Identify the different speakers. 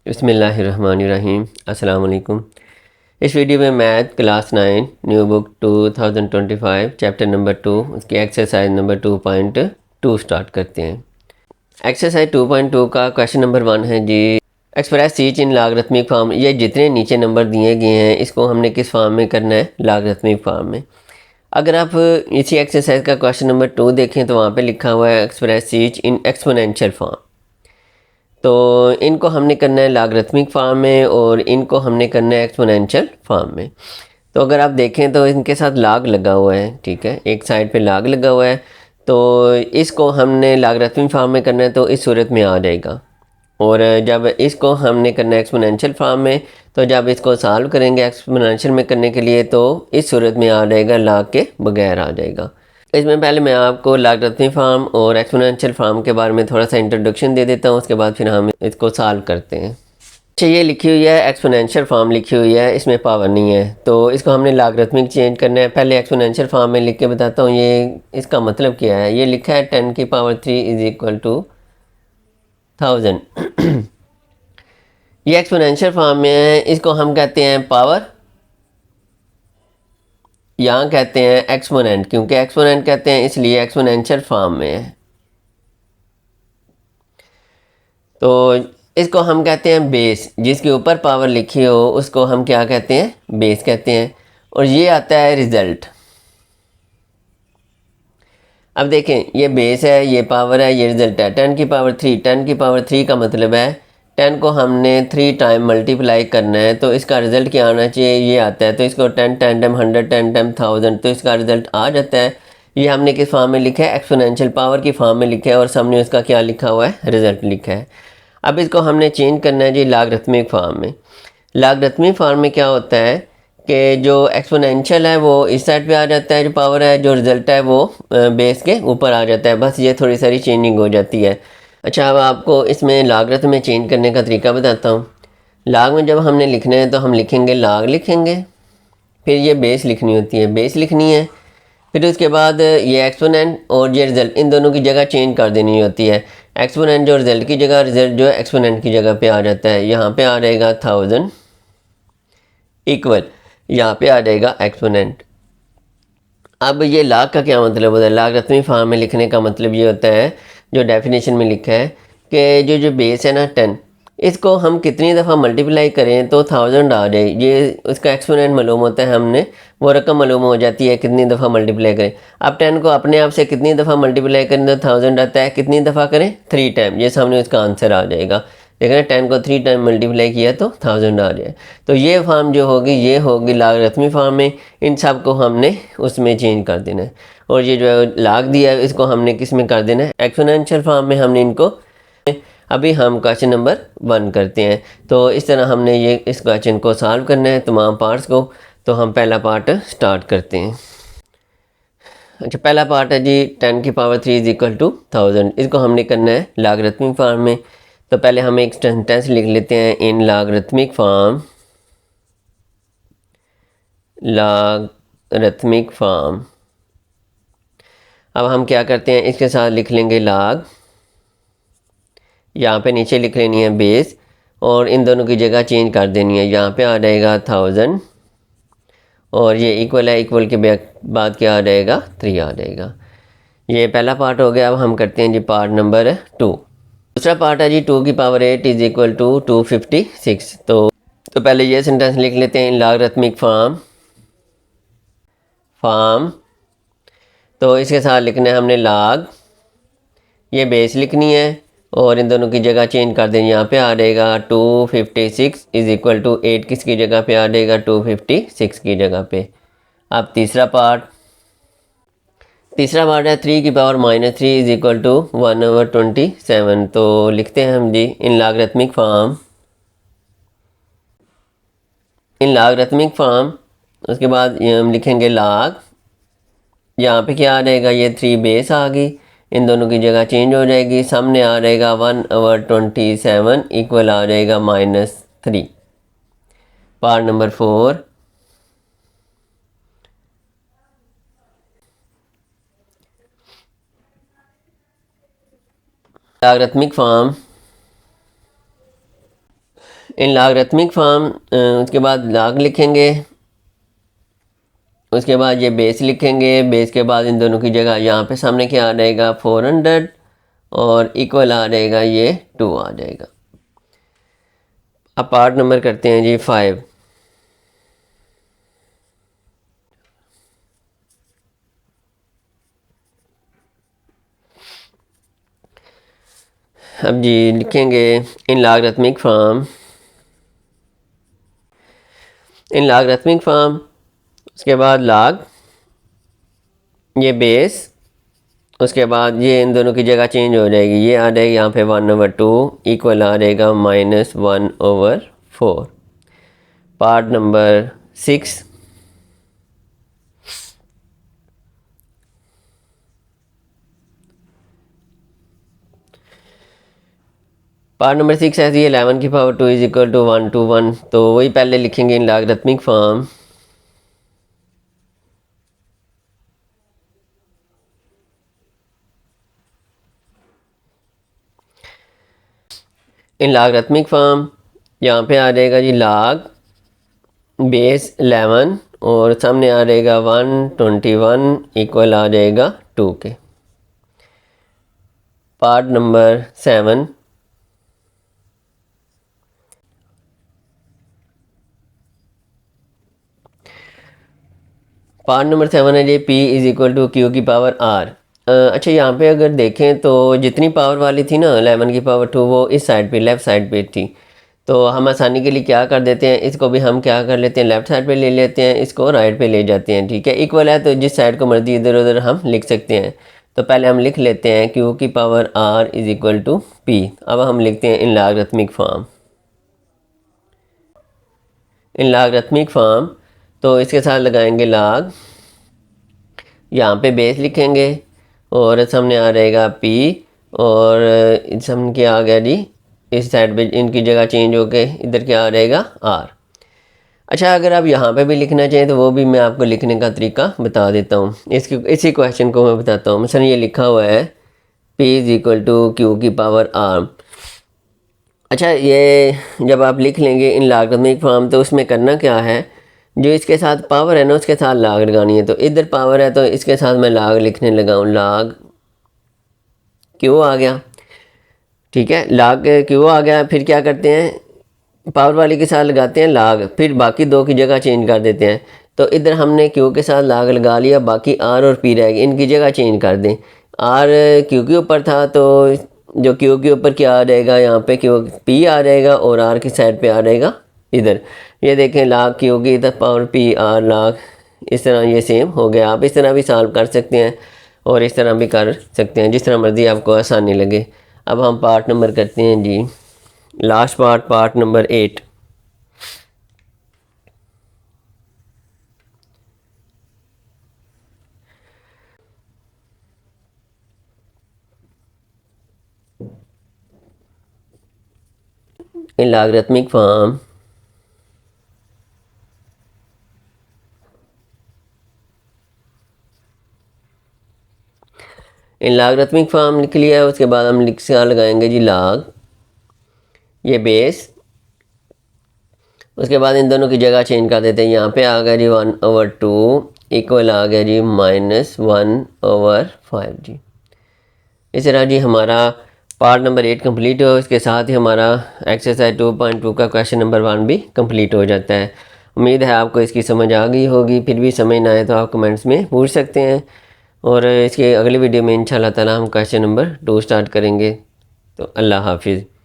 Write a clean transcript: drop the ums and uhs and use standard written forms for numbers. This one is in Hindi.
Speaker 1: बिस्मिल्लाहिर्रहमानिर्रहीम। अस्सलाम वालेकुम। इस वीडियो में math class 9 new book 2025 chapter number 2 उसकी एक्सरसाइज नंबर 2.2 स्टार्ट करते हैं। एक्सरसाइज 2.2 का क्वेश्चन नंबर 1 है जी, express each in logarithmic form. ये जितने नीचे नंबर दिए गए हैं इसको हमने किस फॉर्म में करना है? लॉगरिथमिक फॉर्म में। अगर आप इसी एक्सरसाइज का क्वेश्चन नंबर 2 देखें तो वहाँ पे लिखा हुआ है express each in exponential form. तो इनको हमने करना है लॉगरिथमिक फॉर्म में और इनको हमने करना है एक्सपोनेंशियल फॉर्म में। तो अगर आप देखें तो इनके साथ लॉग लगा हुआ है, ठीक है, एक साइड पे लॉग लगा हुआ है। तो इसको हमने लॉगरिथमिक फॉर्म में करना है तो इस सूरत में आ जाएगा। और जब इसको हमने करना है एक्सपोनेंशियल फॉर्म में, तो जब इसको सॉल्व करेंगे एक्सपोनेंशियल में करने के लिए तो इस सूरत में आ जाएगा, लॉग के बगैर आ जाएगा। इसमें पहले मैं आपको लॉगरिथमिक फॉर्म और एक्सपोनेंशियल फॉर्म के बारे में थोड़ा सा इंट्रोडक्शन दे देता हूँ, उसके बाद फिर हम इसको सॉल्व करते हैं। अच्छा, ये लिखी हुई है एक्सपोनेंशियल फॉर्म लिखी हुई है, इसमें पावर नहीं है तो इसको हमने लॉगरिथमिक चेंज करना है। पहले एक्सपोनेंशियल फॉर्म में लिख के बताता हूँ ये इसका मतलब क्या है। ये लिखा है 10 की पावर 3 इज इक्वल टू 1000। ये एक्सपोनेंशियल फॉर्म में है, इसको हम कहते हैं पावर, यहाँ कहते हैं एक्सपोनेंट, क्योंकि एक्सपोनेंट कहते हैं इसलिए एक्सपोनेंशियल फॉर्म में है। तो इसको हम कहते हैं बेस, जिसके ऊपर पावर लिखी हो उसको हम क्या कहते हैं? बेस कहते हैं। और ये आता है रिजल्ट। अब देखें, ये बेस है, ये पावर है, ये रिजल्ट है। 10 की पावर 3, 10 की पावर 3 का मतलब है 10 को हमने 3 टाइम मल्टीप्लाई करना है तो इसका रिज़ल्ट क्या आना चाहिए? ये आता है। तो इसको 10 10 टाइम 100 10 टाइम 1000 तो इसका रिज़ल्ट आ जाता है। ये हमने किस फॉर्म में लिखा है? एक्सपोनेंशियल पावर की फॉर्म में लिखा है और सामने उसका क्या लिखा हुआ है? रिज़ल्ट लिखा है। अब इसको हमने चेंज करना है जी लॉगरिथमिक फॉर्म में। लॉगरिथमिक फॉर्म में क्या होता है कि जो एक्सपोनेंशियल है वो इस साइड पे आ जाता है, जो पावर है, जो रिजल्ट है वो बेस के ऊपर आ जाता है। बस ये थोड़ी सारी चेंजिंग हो जाती है। अच्छा, अब आपको इसमें लॉगरिथम में चेंज करने का तरीका बताता हूँ। लॉग में जब हमने लिखना है तो हम लिखेंगे लॉग लिखेंगे, फिर ये बेस लिखनी होती है, बेस लिखनी है। फिर उसके बाद ये एक्सपोनेंट और ये रिजल्ट, इन दोनों की जगह चेंज कर देनी होती है। एक्सपोनेंट जो रिजल्ट की जगह, रिजल्ट जो है एक्सपोनेंट की जगह पे आ जाता है। यहाँ पे आ जाएगा 1000 इक्वल, यहाँ पे आ जाएगा एक्सपोनेंट। अब ये लॉग का क्या मतलब होता है? लॉगरिथमिक फॉर्म में लिखने का मतलब ये होता है, जो डेफिनेशन में लिखा है कि जो बेस है ना 10, इसको हम कितनी दफ़ा मल्टीप्लाई करें तो 1000 आ जाए। ये उसका एक्सपोनेंट मालूम होता है, हमने वो रकम मालूम हो जाती है कितनी दफ़ा मल्टीप्लाई करें। अब 10 को अपने आप से कितनी दफ़ा मल्टीप्लाई करें तो 1000 आता है। कितनी दफ़ा करें? 3 टाइम। ये सामने उसका आंसर आ जाएगा। देखना, 10 को 3 टाइम मल्टीप्लाई किया तो 1000 आ जाए। तो ये फॉर्म जो होगी ये होगी लॉगरिथमिक फॉर्म में। इन सब को हमने उसमें चेंज कर देना है। और ये जो लॉग दिया है इसको हमने किस में कर देना है? एक्सपोनेंशियल फॉर्म में हमने इनको। अभी हम क्वेश्चन नंबर 1 करते हैं। तो इस तरह हमने ये इस क्वेश्चन को सॉल्व करना है, तमाम पार्ट्स को। तो हम पहला पार्ट स्टार्ट करते हैं। अच्छा, पहला पार्ट है जी 10 की पावर 3 इज इक्वल टू 1000। इसको हमने करना है लॉगरिथमिक फॉर्म में। तो पहले हम एक सेंटेंस लिख लेते हैं, in logarithmic form, logarithmic form. अब हम क्या करते हैं, इसके साथ लिख लेंगे लॉग, यहाँ पे नीचे लिख लेनी है बेस और इन दोनों की जगह चेंज कर देनी है। यहाँ पे आ जाएगा 1000 और ये इक्वल है, इक्वल के बाद क्या आ जाएगा? 3 आ जाएगा। ये पहला पार्ट हो गया। अब हम करते हैं जी पार्ट नंबर 2। दूसरा पार्ट है जी 2 की पावर 8 इज इक्वल टू 256। तो पहले ये सेंटेंस लिख लेते हैं, इन लॉगरिथमिक फॉर्म। तो इसके साथ लिखना है हमने लॉग, ये बेस लिखनी है और इन दोनों की जगह चेंज कर देंगे। यहाँ पे आ जाएगा 256 इज इक्वल टू 8 किसकी जगह पे आ जाएगा? 256 की जगह पे। अब तीसरा पार्ट है 3 की पावर -3 इज इक्वल टू 1/27। तो लिखते हैं हम जी इन लॉगरिथमिक फॉर्म। उसके बाद ये हम लिखेंगे लॉग, यहाँ पे क्या आ जाएगा? ये 3 बेस आ गई, इन दोनों की जगह चेंज हो जाएगी। सामने आ जाएगा 1/27 इक्वल आ जाएगा -3। Part number 4, logarithmic form in logarithmic form उसके बाद लॉग लिखेंगे, उसके बाद ये बेस लिखेंगे, बेस के बाद इन दोनों की जगह यहाँ पे सामने क्या आ जाएगा 400 और इक्वल आ जाएगा ये 2 आ जाएगा। अब पार्ट नंबर करते हैं जी 5। अब जी लिखेंगे in logarithmic form, in logarithmic form उसके बाद लॉग, ये बेस, उसके बाद ये इन दोनों की जगह चेंज हो जाएगी, ये आ जाएगी यहाँ पे 1/2 इक्वल आ जाएगा -1/4। Part number 6। पार्ट नंबर 6 है जी 11 की power 2 is equal to 1 to 1। तो वही पहले लिखेंगे in logarithmic form, in logarithmic form यहाँ पे आ जाएगा जी लॉग बेस 11 और सामने आ जाएगा 121 इक्वल आ जाएगा 2 के। Part number 7। पार्ट नंबर 7 है जी P is equal to Q की पावर R। अच्छा यहाँ पे अगर देखें तो जितनी पावर वाली थी ना 11 की पावर 2 वो इस साइड पे लेफ़्ट साइड पे थी, तो हम आसानी के लिए क्या कर देते हैं, इसको भी हम क्या कर लेते हैं लेफ़्ट साइड पे ले लेते हैं, इसको राइट पे ले जाते हैं। ठीक है, इक्वल है तो जिस साइड को मर्जी इधर उधर हम लिख सकते हैं। तो पहले हम लिख लेते हैं Q की power R is equal to P। अब हम लिखते हैं in logarithmic form, in logarithmic form तो इसके साथ लगाएंगे लॉग, यहाँ पे बेस लिखेंगे और सामने आ रहेगा P और सामने क्या आ गया जी इस साइड पे इनकी जगह चेंज होके इधर क्या आ रहेगा R। अच्छा अगर आप यहाँ पे भी लिखना चाहें तो वो भी मैं आपको लिखने का तरीका बता देता हूँ। इसी क्वेश्चन को मैं बताता हूँ। मिसाल ये लिखा हुआ है P is equal to Q की पावर R। अच्छा ये जब आप लिख लेंगे इन लॉगरिथमिक फॉर्म तो उसमें करना क्या है, जो इसके साथ पावर है ना उसके साथ लॉग लगानी है। तो इधर पावर है तो इसके साथ मैं लॉग लिखने लगा हूँ, लॉग Q आ गया। ठीक है, लॉग Q आ गया। फिर क्या करते हैं पावर वाली के साथ लगाते हैं लॉग, फिर बाकी दो की जगह चेंज कर देते हैं। तो इधर हमने Q के साथ लॉग लगा लिया, बाकी R और P रहेगी, इनकी जगह चेंज कर दें। R Q के ऊपर था तो जो Q के ऊपर क्या आ जाएगा यहाँ पे Q P आ जाएगा और R की साइड पे आ जाएगा इधर। ये देखें लॉग Q की इधर पावर P R लॉग, इस तरह ये सेम हो गया। आप इस तरह भी सॉल्व कर सकते हैं और इस तरह भी कर सकते हैं, जिस तरह मर्ज़ी आपको आसानी लगे। अब हम पार्ट नंबर करते हैं जी last part, part number 8। In logarithmic form, in logarithmic form लिख लिया। उसके बाद हम लिख से लगाएंगे जी लॉग, ये बेस, उसके बाद इन दोनों की जगह चेंज कर देते हैं। यहाँ पे आ गया जी 1/2 इक्वल आ गया जी -1/5 जी। इस तरह जी हमारा पार्ट नंबर 8 कंप्लीट हो। इसके साथ ही हमारा एक्सरसाइज 2.2 का क्वेश्चन नंबर 1 भी कंप्लीट हो जाता है। उम्मीद है आपको इसकी समझ आ गई होगी। फिर भी समझ ना आए तो आप कमेंट्स में पूछ सकते हैं और इसके अगली वीडियो में इंशाल्लाह ताला हम क्वेश्चन नंबर 2 स्टार्ट करेंगे। तो अल्लाह हाफिज़।